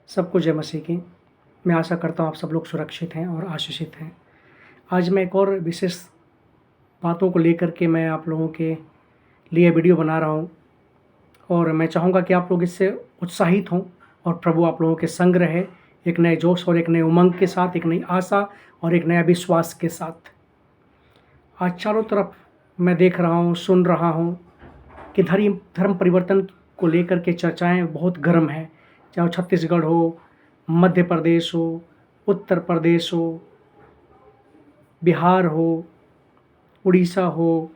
सबको जय मसीह की। मैं आशा करता हूँ आप सब लोग सुरक्षित हैं और आशीषित हैं। आज मैं एक और विशेष बातों को लेकर के मैं आप लोगों के लिए वीडियो बना रहा हूँ और मैं चाहूँगा कि आप लोग इससे उत्साहित हों और प्रभु आप लोगों के संग रहे, एक नए जोश और एक नए उमंग के साथ, एक नई आशा और एक नया विश्वास के साथ। आज चारों तरफ मैं देख रहा हूँ, सुन रहा हूँ कि धर्म परिवर्तन को लेकर के चर्चाएँ बहुत गर्म हैं। चाहे वो छत्तीसगढ़ हो, मध्य प्रदेश हो, उत्तर प्रदेश हो, बिहार हो, उड़ीसा हो,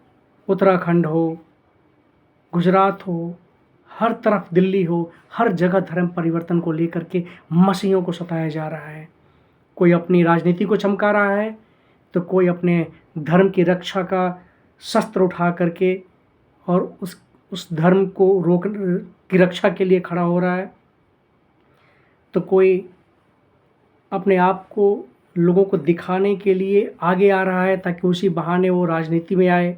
उत्तराखंड हो, गुजरात हो, हर तरफ दिल्ली हो, हर जगह धर्म परिवर्तन को लेकर के मसीहियों को सताया जा रहा है। कोई अपनी राजनीति को चमका रहा है तो कोई अपने धर्म की रक्षा का शस्त्र उठा करके और उस धर्म को रोक की रक्षा के लिए खड़ा हो रहा है, तो कोई अपने आप को लोगों को दिखाने के लिए आगे आ रहा है ताकि उसी बहाने वो राजनीति में आए।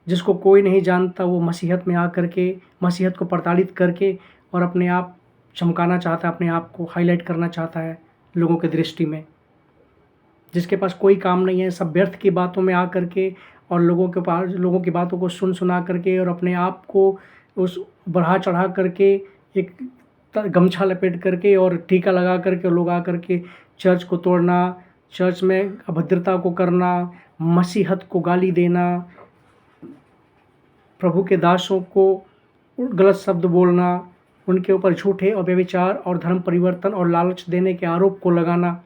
जिसको कोई नहीं जानता वो मसीहत में आकर के मसीहत को प्रताड़ित करके और अपने आप चमकाना चाहता है, अपने आप को हाईलाइट करना चाहता है लोगों की दृष्टि में। जिसके पास कोई काम नहीं है, सब व्यर्थ की बातों में आ करके और लोगों की बातों को सुना करके और अपने आप को उस बढ़ा चढ़ा करके एक गमछा लपेट करके और टीका लगा करके लोग आ करके चर्च को तोड़ना, चर्च में अभद्रता को करना, मसीहत को गाली देना, प्रभु के दासों को गलत शब्द बोलना, उनके ऊपर झूठे और व्यभिचार और धर्म परिवर्तन और लालच देने के आरोप को लगाना,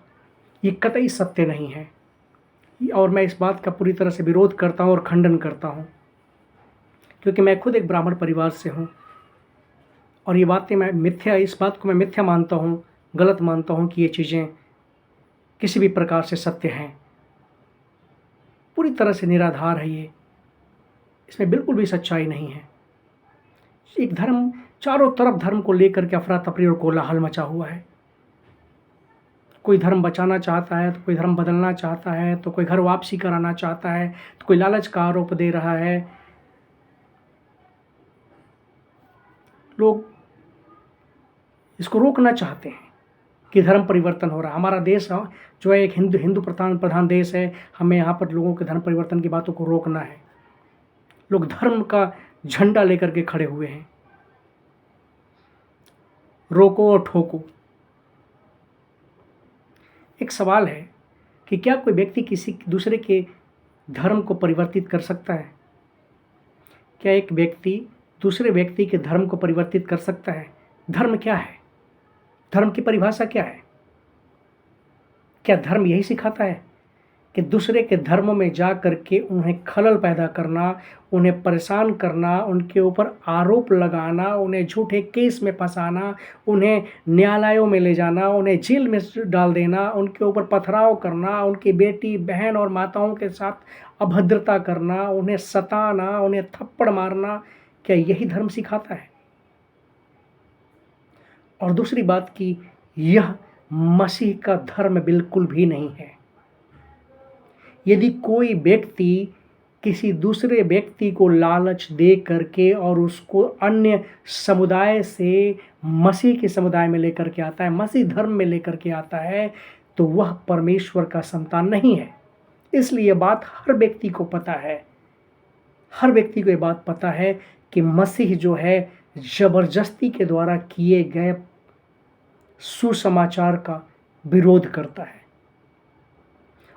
ये कतई सत्य नहीं है। और मैं इस बात का पूरी तरह से विरोध करता हूँ और खंडन करता हूँ, क्योंकि मैं खुद एक ब्राह्मण परिवार से हूँ और ये बातें इस बात को मैं मिथ्या मानता हूँ, गलत मानता हूँ कि ये चीज़ें किसी भी प्रकार से सत्य हैं। पूरी तरह से निराधार है ये, इसमें बिल्कुल भी सच्चाई नहीं है। एक धर्म, चारों तरफ धर्म को लेकर के अफरा तफरी और कोलाहल मचा हुआ है। कोई धर्म बचाना चाहता है तो कोई धर्म बदलना चाहता है, तो कोई घर वापसी कराना चाहता है, तो कोई लालच का आरोप दे रहा है। लोग इसको रोकना चाहते हैं कि धर्म परिवर्तन हो रहा है। हमारा देश जो है एक हिंदू प्रधान देश है। हमें यहाँ पर लोगों के धर्म परिवर्तन की बातों को रोकना है। लोग धर्म का झंडा लेकर के खड़े हुए हैं। रोको और ठोको। एक सवाल है कि क्या कोई व्यक्ति किसी दूसरे के धर्म को परिवर्तित कर सकता है? क्या एक व्यक्ति दूसरे व्यक्ति के धर्म को परिवर्तित कर सकता है? धर्म क्या है? धर्म की परिभाषा क्या है? क्या धर्म यही सिखाता है कि दूसरे के धर्मों में जा करके उन्हें खलल पैदा करना, उन्हें परेशान करना, उनके ऊपर आरोप लगाना, उन्हें झूठे केस में फंसाना, उन्हें न्यायालयों में ले जाना, उन्हें जेल में डाल देना, उनके ऊपर पथराव करना, उनकी बेटी बहन और माताओं के साथ अभद्रता करना, उन्हें सताना, उन्हें थप्पड़ मारना, क्या यही धर्म सिखाता है? और दूसरी बात कि यह मसीह का धर्म बिल्कुल भी नहीं है। यदि कोई व्यक्ति किसी दूसरे व्यक्ति को लालच दे करके और उसको अन्य समुदाय से मसीह के समुदाय में लेकर के आता है, मसीह धर्म में लेकर के आता है, तो वह परमेश्वर का संतान नहीं है। इसलिए ये बात हर व्यक्ति को पता है, हर व्यक्ति को ये बात पता है कि मसीह जो है जबरदस्ती के द्वारा किए गए सुसमाचार का विरोध करता है।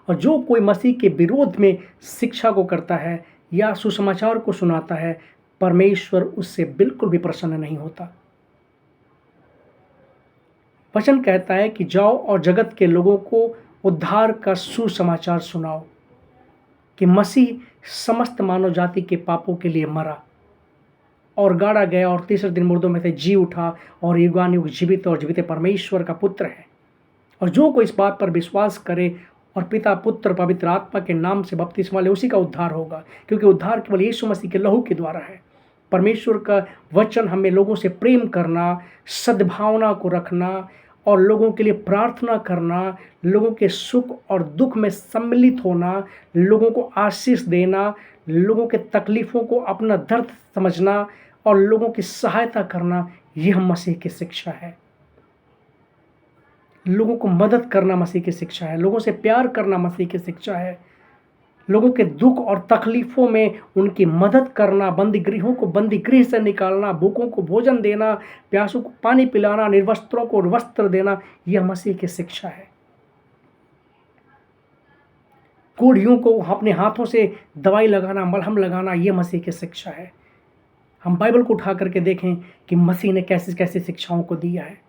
और जो कोई मसीह के विरोध में शिक्षा को करता है या सुसमाचार को सुनाता है, परमेश्वर उससे बिल्कुल भी प्रसन्न नहीं होता। वचन कहता है कि जाओ और जगत के लोगों को उद्धार का सुसमाचार सुनाओ कि मसीह समस्त मानव जाति के पापों के लिए मरा और गाड़ा गया और तीसरे दिन मुर्दों में से जी उठा और युगानुयुग जीवित और जीवित परमेश्वर का पुत्र है। और जो कोई इस बात पर विश्वास करे और पिता, पुत्र, पवित्र आत्मा के नाम से बपतिस्मा ले, उसी का उद्धार होगा, क्योंकि उद्धार केवल यीशु मसीह के लहू के द्वारा है। परमेश्वर का वचन हमें लोगों से प्रेम करना, सद्भावना को रखना और लोगों के लिए प्रार्थना करना, लोगों के सुख और दुख में सम्मिलित होना, लोगों को आशीष देना, लोगों के तकलीफ़ों को अपना दर्द समझना और लोगों की सहायता करना, यह मसीह की शिक्षा है। लोगों को मदद करना मसीह की शिक्षा है, लोगों से प्यार करना मसीह की शिक्षा है, लोगों के दुख और तकलीफ़ों में उनकी मदद करना, बंदीगृहों को बंदीगृह से निकालना, भूखों को भोजन देना, प्यासों को पानी पिलाना, निर्वस्त्रों को वस्त्र देना, यह मसीह की शिक्षा है। कोढ़ियों को अपने हाथों से दवाई लगाना, मलहम लगाना, यह मसीह की शिक्षा है। हम बाइबल को उठा करके देखें कि मसीह ने कैसी कैसी शिक्षाओं को दिया है।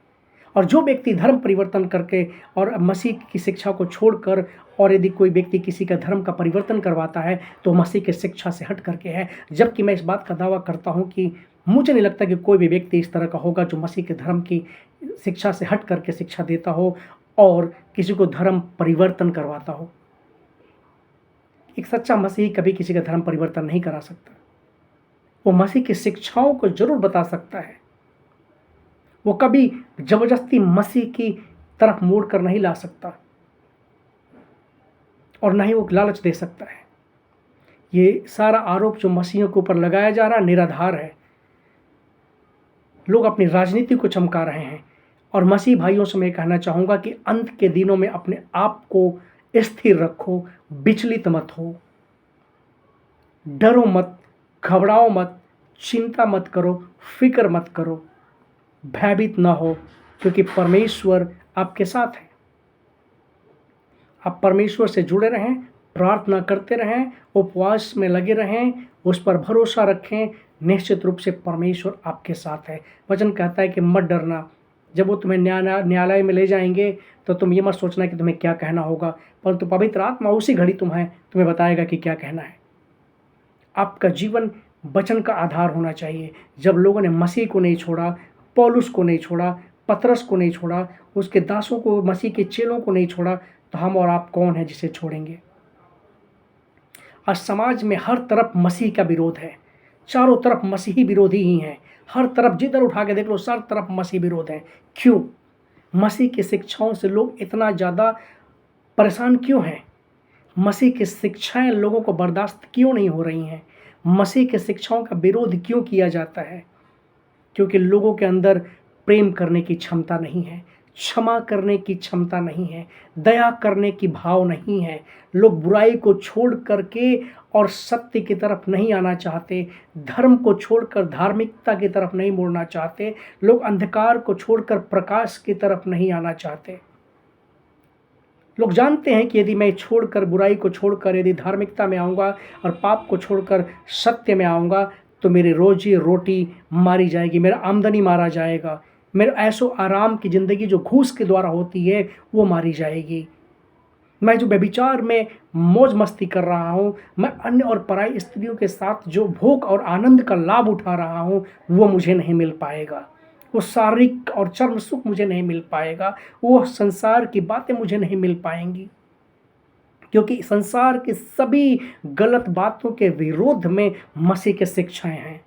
और जो व्यक्ति धर्म परिवर्तन करके और मसीह की शिक्षा को छोड़कर, और यदि कोई व्यक्ति किसी का धर्म का परिवर्तन करवाता है तो मसीह की शिक्षा से हट करके है। जबकि मैं इस बात का दावा करता हूं कि मुझे नहीं लगता कि कोई भी व्यक्ति इस तरह का होगा जो मसीह के धर्म की शिक्षा से हट करके शिक्षा देता हो और किसी को धर्म परिवर्तन करवाता हो। एक सच्चा मसीही कभी किसी का धर्म परिवर्तन नहीं करा सकता। वो मसीह की शिक्षाओं को जरूर बता सकता है, वो कभी जबरदस्ती मसीह की तरफ मोड़ कर नहीं ला सकता और ना ही वो लालच दे सकता है। ये सारा आरोप जो मसीहियों के ऊपर लगाया जा रहा है निराधार है। लोग अपनी राजनीति को चमका रहे हैं और मसीह भाइयों से मैं कहना चाहूँगा कि अंत के दिनों में अपने आप को स्थिर रखो, विचलित मत हो, डरो मत, घबराओ मत, चिंता मत करो, फिक्र मत करो, भयभीत ना हो, क्योंकि परमेश्वर आपके साथ है। आप परमेश्वर से जुड़े रहें, प्रार्थना करते रहें, उपवास में लगे रहें, उस पर भरोसा रखें। निश्चित रूप से परमेश्वर आपके साथ है। वचन कहता है कि मत डरना। जब वो तुम्हें न्यायालय में ले जाएंगे तो तुम ये मत सोचना कि तुम्हें क्या कहना होगा, परंतु पवित्र आत्मा उसी घड़ी तुम्हें बताएगा कि क्या कहना है। आपका जीवन वचन का आधार होना चाहिए। जब लोगों ने मसीह को नहीं छोड़ा, पौलुस को नहीं छोड़ा, पतरस को नहीं छोड़ा, उसके दासों को, मसीह के चेलों को नहीं छोड़ा, तो हम और आप कौन है जिसे छोड़ेंगे। आज समाज में हर तरफ मसीह का विरोध है, चारों तरफ मसीही विरोधी ही हैं। हर तरफ जिधर उठा के देख लो, सब तरफ मसीह विरोध है। क्यों? मसीह की शिक्षाओं से लोग इतना ज़्यादा परेशान क्यों हैं? मसीह की शिक्षाएं लोगों को बर्दाश्त क्यों नहीं हो रही हैं? मसीह की शिक्षाओं का विरोध क्यों किया जाता है? क्योंकि लोगों के अंदर प्रेम करने की क्षमता नहीं है, क्षमा करने की क्षमता नहीं है, दया करने की भाव नहीं है। लोग बुराई को छोड़ करके और सत्य की तरफ नहीं आना चाहते, धर्म को छोड़कर धार्मिकता की तरफ नहीं मुड़ना चाहते, लोग अंधकार को छोड़कर प्रकाश की तरफ नहीं आना चाहते। लोग जानते हैं कि यदि मैं छोड़कर, बुराई को छोड़कर यदि धार्मिकता में आऊँगा और पाप को छोड़कर सत्य में आऊँगा तो मेरी रोजी रोटी मारी जाएगी, मेरा आमदनी मारा जाएगा, मेरे ऐशो आराम की ज़िंदगी जो घूस के द्वारा होती है वो मारी जाएगी। मैं जो व्यभिचार में मौज मस्ती कर रहा हूँ, मैं अन्य और पराई स्त्रियों के साथ जो भोग और आनंद का लाभ उठा रहा हूँ, वो मुझे नहीं मिल पाएगा। वो शारीरिक और चर्म सुख मुझे नहीं मिल पाएगा, वो संसार की बातें मुझे नहीं मिल पाएंगी, क्योंकि संसार की सभी गलत बातों के विरोध में मसीह की शिक्षाएं हैं।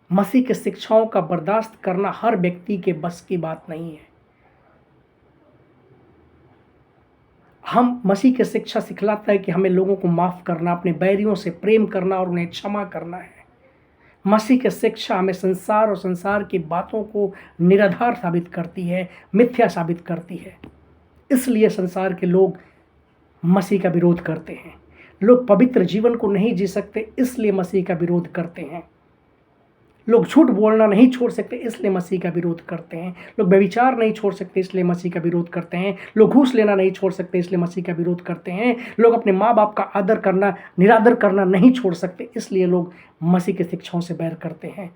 मसीह की शिक्षाओं का बर्दाश्त करना हर व्यक्ति के बस की बात नहीं है। हम मसीह की शिक्षा सिखलाता है कि हमें लोगों को माफ़ करना, अपने बैरियों से प्रेम करना और उन्हें क्षमा करना है। मसीह की शिक्षा हमें संसार और संसार की बातों को निराधार साबित करती है, मिथ्या साबित करती है। इसलिए संसार के लोग मसीह का विरोध करते हैं। लोग पवित्र जीवन को नहीं जी सकते, इसलिए मसीह का विरोध करते हैं। लोग झूठ बोलना नहीं छोड़ सकते, इसलिए मसीह का विरोध करते हैं। लोग व्यभिचार नहीं छोड़ सकते, इसलिए मसीह का विरोध करते हैं। लोग घूस लेना नहीं छोड़ सकते, इसलिए मसीह का विरोध करते हैं। लोग अपने माँ बाप का आदर करना, निरादर करना नहीं छोड़ सकते, इसलिए लोग मसीह की शिक्षाओं से बैर करते हैं।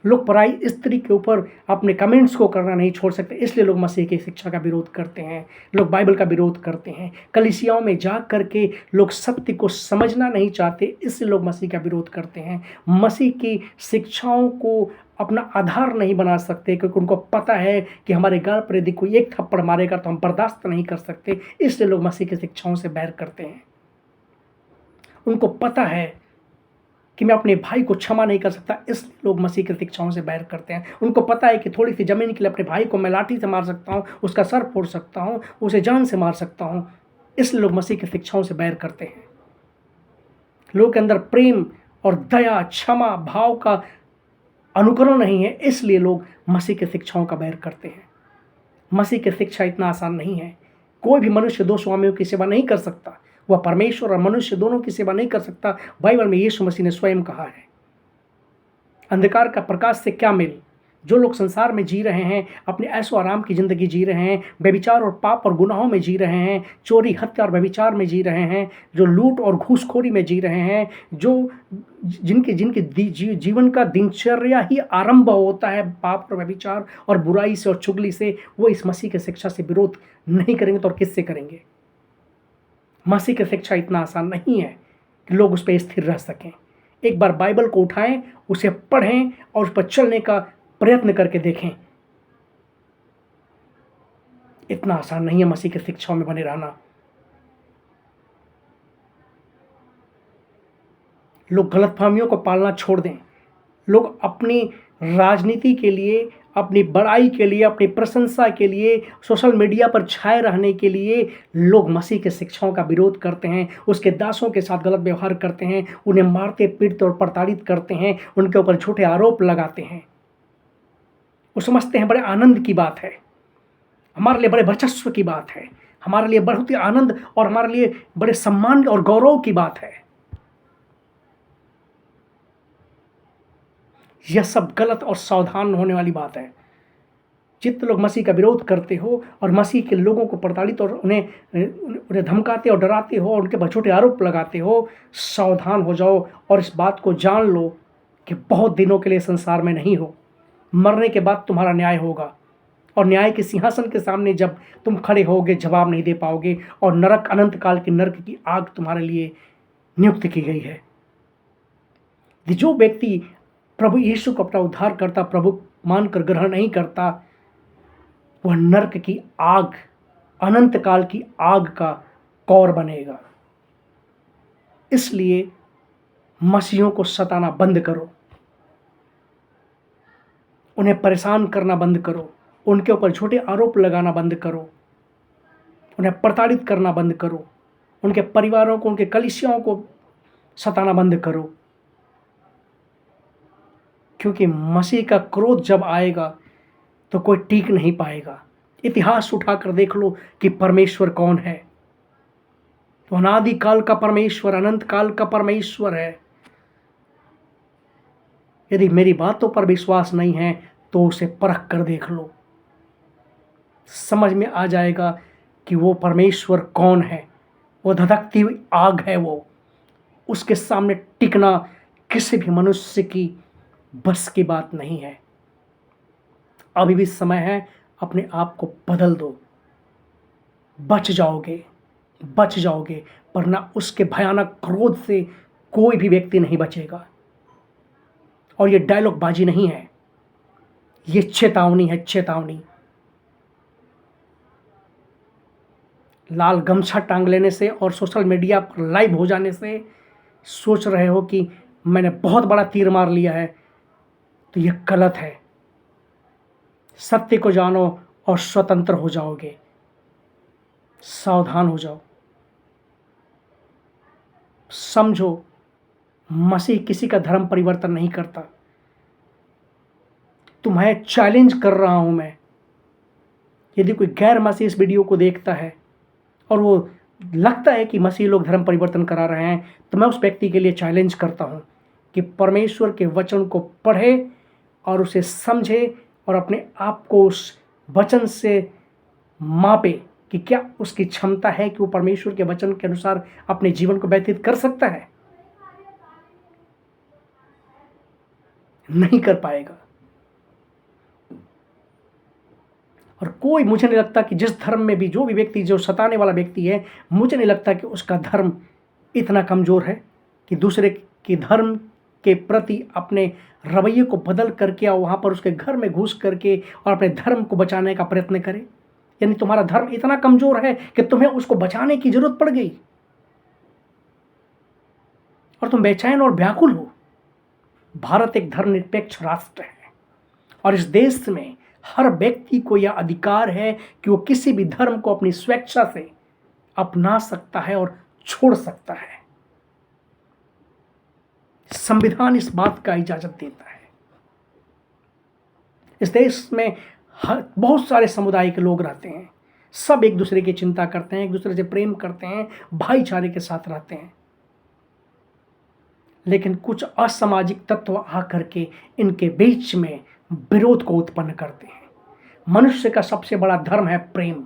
लोग पराई स्त्री के ऊपर अपने कमेंट्स को करना नहीं छोड़ सकते, इसलिए लोग मसीह की शिक्षा का विरोध करते हैं। लोग बाइबल का विरोध करते हैं। कलीसियाओं में जा करके लोग सत्य को समझना नहीं चाहते, इसलिए लोग मसीह का विरोध करते हैं। मसीह की शिक्षाओं को अपना आधार नहीं बना सकते, क्योंकि उनको पता है कि हमारे गाल पर यदि कोई एक थप्पड़ मारेगा तो हम बर्दाश्त नहीं कर सकते, इसलिए लोग मसीह की शिक्षाओं से बैर करते हैं। उनको पता है कि मैं अपने भाई को क्षमा नहीं कर सकता, इसलिए लोग मसीह की शिक्षाओं से बैर करते हैं। उनको पता है कि थोड़ी सी ज़मीन के लिए अपने भाई को मैं लाठी से मार सकता हूँ, उसका सर फोड़ सकता हूँ, उसे जान से मार सकता हूँ, इसलिए लोग मसीह की शिक्षाओं से बैर करते हैं। लोगों के अंदर प्रेम और दया, क्षमा भाव का अनुकरण नहीं है, इसलिए लोग मसीह की शिक्षाओं का बैर करते हैं। मसीह की शिक्षा इतना आसान नहीं है। कोई भी मनुष्य दो स्वामियों की सेवा नहीं कर सकता। वह परमेश्वर और मनुष्य दोनों की सेवा नहीं कर सकता। बाइबल में यीशु मसीह ने स्वयं कहा है। अंधकार का प्रकाश से क्या मेल। जो लोग संसार में जी रहे हैं, अपने ऐशो आराम की ज़िंदगी जी रहे हैं, व्यभिचार और पाप और गुनाहों में जी रहे हैं, चोरी हत्या और व्यभिचार में जी रहे हैं, जो लूट और घूसखोरी में जी रहे हैं, जो जिनके जिनके जीवन का दिनचर्या ही आरंभ होता है पाप और व्यभिचार और बुराई से और चुगली से, वो इस मसीह की शिक्षा से विरोध नहीं करेंगे तो और किससे करेंगे। मसीह की शिक्षा इतना आसान नहीं है कि लोग उस पर स्थिर रह सकें। एक बार बाइबल को उठाएं, उसे पढ़ें और उस पर चलने का प्रयत्न करके देखें। इतना आसान नहीं है मसीह की शिक्षाओं में बने रहना। लोग गलतफहमियों को पालना छोड़ दें। लोग अपनी राजनीति के लिए, अपनी बड़ाई के लिए, अपनी प्रशंसा के लिए, सोशल मीडिया पर छाए रहने के लिए लोग मसीह के शिक्षाओं का विरोध करते हैं, उसके दासों के साथ गलत व्यवहार करते हैं, उन्हें मारते पीटते और प्रताड़ित करते हैं, उनके ऊपर झूठे आरोप लगाते हैं। वो समझते हैं बड़े आनंद की बात है, हमारे लिए बड़े वर्चस्व की बात है, हमारे लिए बहुत ही आनंद और हमारे लिए बड़े सम्मान और गौरव की बात है। यह सब गलत और सावधान होने वाली बात है। जितने लोग मसीह का विरोध करते हो और मसीह के लोगों को प्रताड़ित और उन्हें धमकाते और डराते हो और उनके पर झूठे आरोप लगाते हो, सावधान हो जाओ और इस बात को जान लो कि बहुत दिनों के लिए संसार में नहीं हो। मरने के बाद तुम्हारा न्याय होगा और न्याय के सिंहासन के सामने जब तुम खड़े होगे जवाब नहीं दे पाओगे और नरक, अनंत काल की नरक की आग तुम्हारे लिए नियुक्त की गई है। जो व्यक्ति प्रभु यीशु को अपना उद्धार करता, प्रभु मानकर ग्रहण नहीं करता, वह नरक की आग, अनंत काल की आग का कौर बनेगा। इसलिए मसीहों को सताना बंद करो, उन्हें परेशान करना बंद करो, उनके ऊपर झूठे आरोप लगाना बंद करो, उन्हें प्रताड़ित करना बंद करो, उनके परिवारों को, उनके कलीसियाओं को सताना बंद करो। क्योंकि मसीह का क्रोध जब आएगा तो कोई टीक नहीं पाएगा। इतिहास उठाकर देख लो कि परमेश्वर कौन है। तो अनादि काल का परमेश्वर, अनंत काल का परमेश्वर है। यदि मेरी बातों पर विश्वास नहीं है तो उसे परख कर देख लो, समझ में आ जाएगा कि वो परमेश्वर कौन है। वो धधकती हुई आग है, वो उसके सामने टिकना किसी भी मनुष्य की बस की बात नहीं है। अभी भी समय है, अपने आप को बदल दो, बच जाओगे, बच जाओगे, वरना उसके भयानक क्रोध से कोई भी व्यक्ति नहीं बचेगा। और ये डायलॉग बाजी नहीं है, ये चेतावनी है, चेतावनी। लाल गमछा टांग लेने से और सोशल मीडिया पर लाइव हो जाने से सोच रहे हो कि मैंने बहुत बड़ा तीर मार लिया है, तो यह गलत है। सत्य को जानो और स्वतंत्र हो जाओगे। सावधान हो जाओ, समझो मसीह किसी का धर्म परिवर्तन नहीं करता। तुम्हें चैलेंज कर रहा हूं मैं, यदि कोई गैर मसीह इस वीडियो को देखता है और वो लगता है कि मसीह लोग धर्म परिवर्तन करा रहे हैं, तो मैं उस व्यक्ति के लिए चैलेंज करता हूं कि परमेश्वर के वचन को पढ़े और उसे समझे और अपने आप को उस वचन से मापे कि क्या उसकी क्षमता है कि वो परमेश्वर के वचन के अनुसार अपने जीवन को व्यतीत कर सकता है। नहीं कर पाएगा। और कोई, मुझे नहीं लगता कि जिस धर्म में भी जो भी व्यक्ति, जो सताने वाला व्यक्ति है, मुझे नहीं लगता कि उसका धर्म इतना कमज़ोर है कि दूसरे के धर्म के प्रति अपने रवैये को बदल करके और वहाँ पर उसके घर में घुस करके और अपने धर्म को बचाने का प्रयत्न करे। यानी तुम्हारा धर्म इतना कमज़ोर है कि तुम्हें उसको बचाने की जरूरत पड़ गई और तुम बेचैन और व्याकुल हो। भारत एक धर्मनिरपेक्ष राष्ट्र है और इस देश में हर व्यक्ति को यह अधिकार है कि वो किसी भी धर्म को अपनी स्वेच्छा से अपना सकता है और छोड़ सकता है। संविधान इस बात का इजाजत देता है। इस देश में बहुत सारे समुदाय के लोग रहते हैं, सब एक दूसरे की चिंता करते हैं, एक दूसरे से प्रेम करते हैं, भाईचारे के साथ रहते हैं। लेकिन कुछ असामाजिक तत्व आकर के इनके बीच में विरोध को उत्पन्न करते हैं। मनुष्य का सबसे बड़ा धर्म है प्रेम,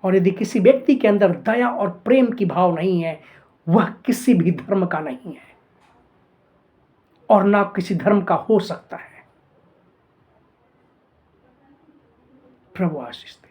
और यदि किसी व्यक्ति के अंदर दया और प्रेम की भाव नहीं है, वह किसी भी धर्म का नहीं है और ना किसी धर्म का हो सकता है। प्रभु आशीष दे।